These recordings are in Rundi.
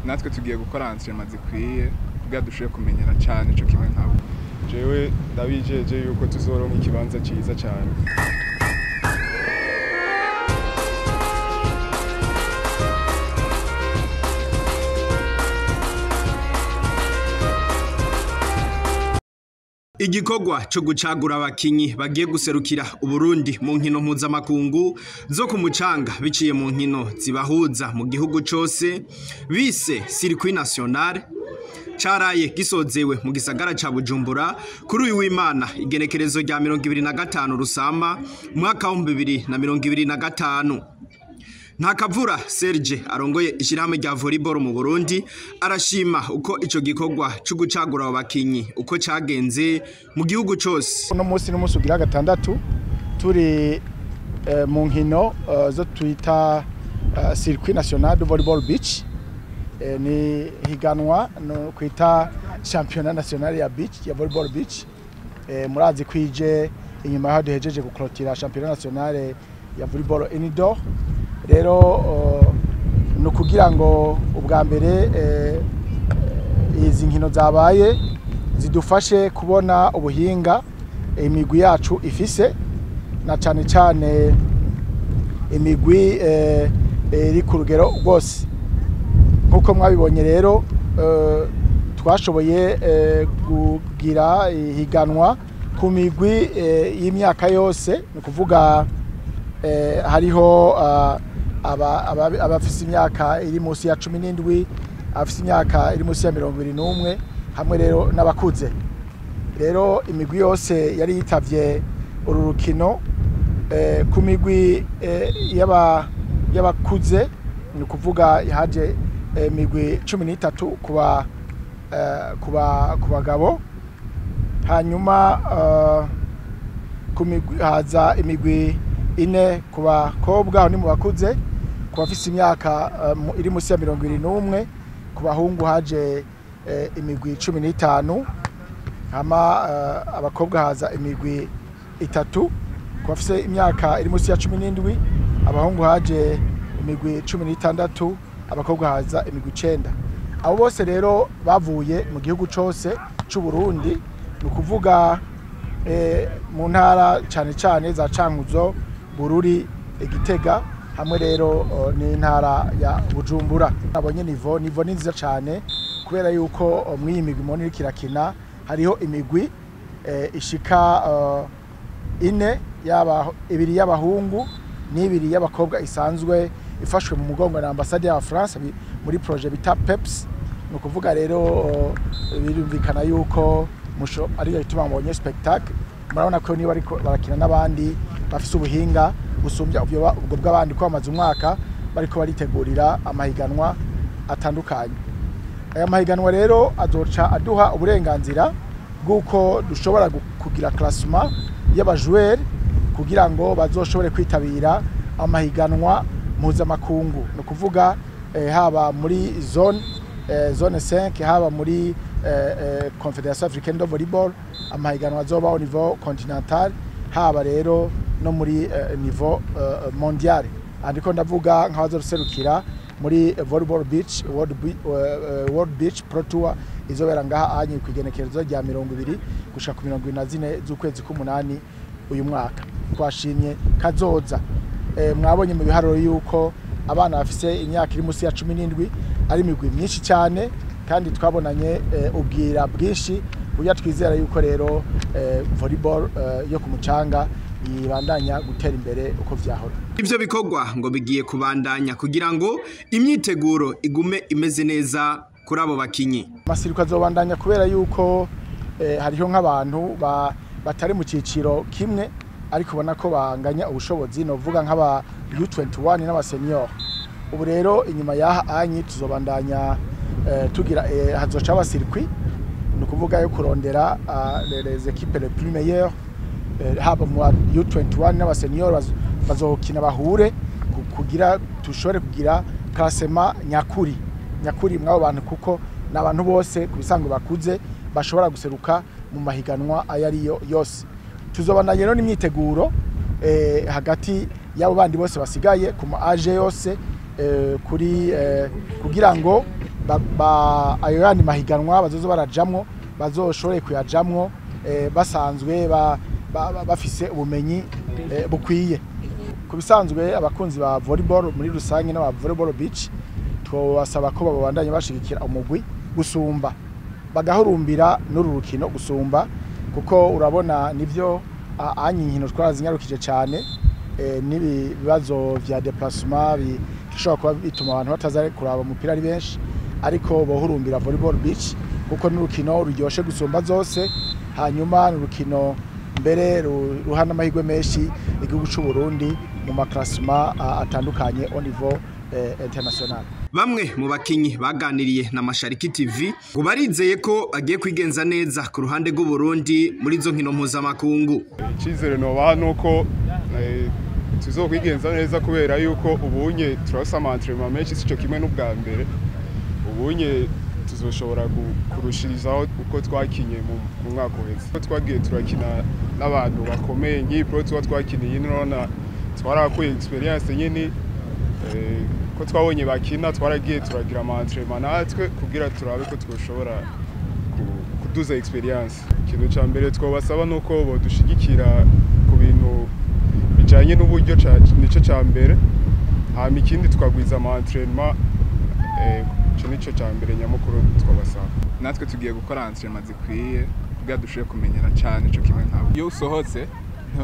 natwe tugiye gukora entraînement zikwiye kugira dushoboye kumenyera cyane ico kimwe nkabo. Jewe ndabijeje yuko tuzoronka ikibanza ciza cyane. Igikorwa cyo gucagura abakinyi bagiye guserukira Uburundi mu nkino mpuzamakungu zo ku mucanga biciye mu nkino zibahuza mu gihugu cose bise Circuit National caraye gisozewe mu gisagara ca Bujumbura kuri uyu w'Imana igenekerezo rya 2025 Rusama mwaka wa 2025. Ntakavura Serge arongoye ishirahamwe rya volleyball mu Burundi arashima uko ico gikorwa cyo gucagura abakinyi uko cagenze mu gihugu cose. Uno munsi n'umunsi ugira gatandatu turi mu nkino zo twita Circuit National de Volleyball Beach, ni higanwa no kwita Championnat National ya Beach ya Volleyball Beach. Murazi kwije inyuma yaho duhejeje guklotira Championnat National ya Volleyball Indoor. Rero no kugira ngo ubwa mbere izi nkino zabaye zidufashe kubona ubuhinga imigwi yacu ifise na cyane cyane imigwi iri ku rugero rwose. Nkuko mwabibonye rero twashoboye kugira higanwa ku migwi y'imyaka yose, no kuvuga hariho abafise imyaka iri munsi ya 17, abafise imyaka iri munsi ya 21 hamwe rero n'abakuze. Rero imigwi yose yari yitavye uru rukino ku migwi y'abakuze, ni kuvuga haje imigwi 13 ku bagabo, hanyuma ku migwi haza imigwi 4 ku bakobwa ni mu bakuze, ku bafise imyaka iri munsi ya 21, ku bahungu haje imigwi 15, hama abakobwa haza imigwi 3, ku bafise imyaka iri munsi ya 17 abahungu haje imigwi 16, abakobwa haza imigwi 9. Abo bose rero bavuye mu gihugu cose c'u Burundi, ni kuvuga mu ntara cyane cyane za Cankuzo, Bururi, Gitega hamwe rero ni ntara ya Bujumbura. Abonye nivo ni nziza cyane kubera yuko mwiyimigwi moni kirakina hariho imigwi ishika 4, ibiri y'abahungu n'ibiri y'abakobwa isanzwe ifashwe mu mugongo na ambassade ya France muri projet bita PEPS. No kuvuga rero birumvikana yuko musho ari yituma mbonye spectacle. Murabona ko ni bari barakina n'abandi bafise ubuhinga gusumbya ubwo bw'abandi ko amaze umwaka bariko baritegurira amahiganwa atandukanye. Aya mahiganwa rero azoca aduha uburenganzira bw'uko dushobora kugira classement y'abajoueur kugira ngo bazoshobore kwitabira amahiganwa mpuzamakungu, no kuvuga haba muri zone 5, haba muri Confédération Africaine de Volleyball, amahiganwa azoba au niveau continental, haba rero no muri niveau mondial. Andiko ndavuga nk'abazoserukira muri Volleyball Beach World Beach Pro Tour izobera ngaha anye kwigenekerezo rya 20 gushaka ku 24 z'ukwezi k'umunani uyu mwaka. Twashimye kazoza mwabonye mu biharuro yuko abana bafise imyaka iri munsi ya 17 ari imigwi myinshi cyane, kandi twabonanye ubwira bwinshi buya twizera yuko rero volleyball yo ku mucanga yibandanya gutera imbere uko vyahora. Ivyo bikorwa ngo bigiye kubandanya kugira ngo imyiteguro igume imeze neza kuri abo bakinyi. Amasiruka azobandanya kubera yuko hariho nk'abantu batari mu ciciro kimwe ariko ubona ko banganya ubushobozi, no vuga nk'aba U21 n'aba senior. Ubu rero inyuma yaha anyi tuzobandanya tugira hazoca aba circuit, no kuvuga yo kurondera les équipes les plus meilleures, haba mu U21 n'aba senior bazokina bahure kugira tushore kugira classement nyakuri mwabo bantu, kuko n'abantu bose kubisanzwe bakuze bashobora guseruka mu mahiganwa ayariyo yose. Tuzobana rero n'imyiteguro hagati y'abo bandi bose basigaye ku age yose kuri kugira ngo ayo yandi mahiganwa bazoza barajamwo bazoshobore kuyajamwo basanzwe bafise ubumenyi bukwiye. Ku bisanzwe abakunzi ba volleyball muri rusange n'aba volleyball beach twabasaba ko babandanye bashigikira umugwi gusumba bagahurumbira n'ururukino gusumba, kuko urabona nivyo anyinkino twarazinyarukije cyane n'ibibazo vya déplacement bishobora kuba bituma abantu bataza kuraba umupira ari benshi, ariko bohurumbira volleyball beach kuko n'urukino ruryoshe gusumba zose, hanyuma n'urukino mbere ruhana amahirwe menshi igihugu cy'u Burundi mu maklassement atandukanye au niveau international. Bamwe mu bakinyi baganiriye na Mashariki TV ngo barizeye ko agiye kwigenza neza ku ruhande rw'u Burundi muri zo nkino mpuzamakungu. Icyizere nobaha nuko tuzokwigenza neza kubera yuko ubunye turasama entraînement menshi sico kimwe n'ubwa mbere, ubunye tuzoshobora kurushirizaho uko twakinye mu mwaka uheze. Twagiye turakina n'abantu bakomeye nk'ipro twakiniye nona twarakuye experience nyine ko twabonye bakina twaragiye turagira ama entraînement natwe kugira turabe ko twoshobora kuduza experience. Ikintu ca mbere twobasaba nuko bodushigikira ku bintu bijanye n'uburyo nico ca mbere, hama ikindi twagwiza ama entraînement nico ca mbere nyamukuru twabasaba. Natwe tugiye gukora entraînement zikwiye kugira dushobore kumenyera cyane ico kimwe nkabo. Iyo usohotse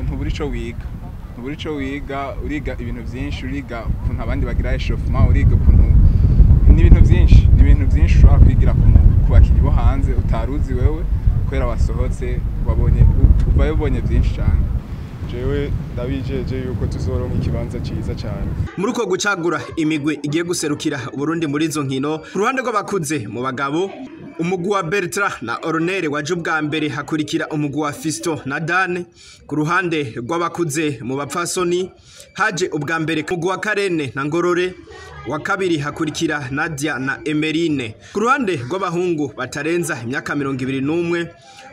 ntuburi ico wiga, ntuburi ico wiga, uriga ibintu byinshi, uriga ukuntu abandi bagira échauffement, uriga ukuntu n'ibintu byinshi ushobora kwigira ku bakinyi bo hanze utaruzi wewe kubera wasohotse wabonye byinshi cyane. Jewe ndabijeje yuko tuzoronka ikibanza ciza cyane. Muri uko gucagura imigwi igiye guserukira Burundi muri izo nkino, ku ruhande rw'abakuze mu bagabo umugwi wa Bertrand na Ornere waje ubwa mbere, hakurikira umugwi wa Fisto na Dane. Ku ruhande rw'abakuze mu bapfasoni haje ubwa mbere umugwi wa Karene na Ngorore, wa kabiri hakurikira Nadia na Emerine. Ku ruhande rw'abahungu batarenza imyaka 21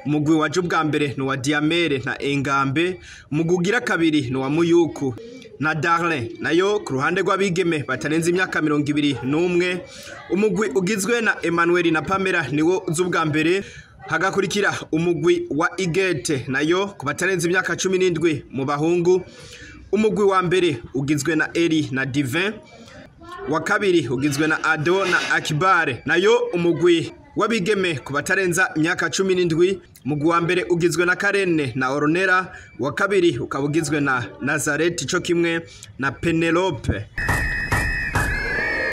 umugwi waje ubwa mbere ni wa Diamere na Engambe, umugwi ugira kabiri ni wa Muyuku na Darlin. Nayo ku ruhande rw'abigeme batarenze imyaka 21 umugwi ugizwe na Emmanuel na Pamela niwo z'ubwa mbere, hagakurikira umugwi wa Igete nayo ku batarenze imyaka 17 mu bahungu, umugwi wa mbere ugizwe na Eri na Divin, wa kabiri ugizwe na Ado na Akibare. Nayo umugwi wabigeme ku batarenza imyaka 17 umugwi wa mbere ugizwe na Karene na Ornera, wa kabiri ukaba ugizwe na Nazareth cyo kimwe na Penelope.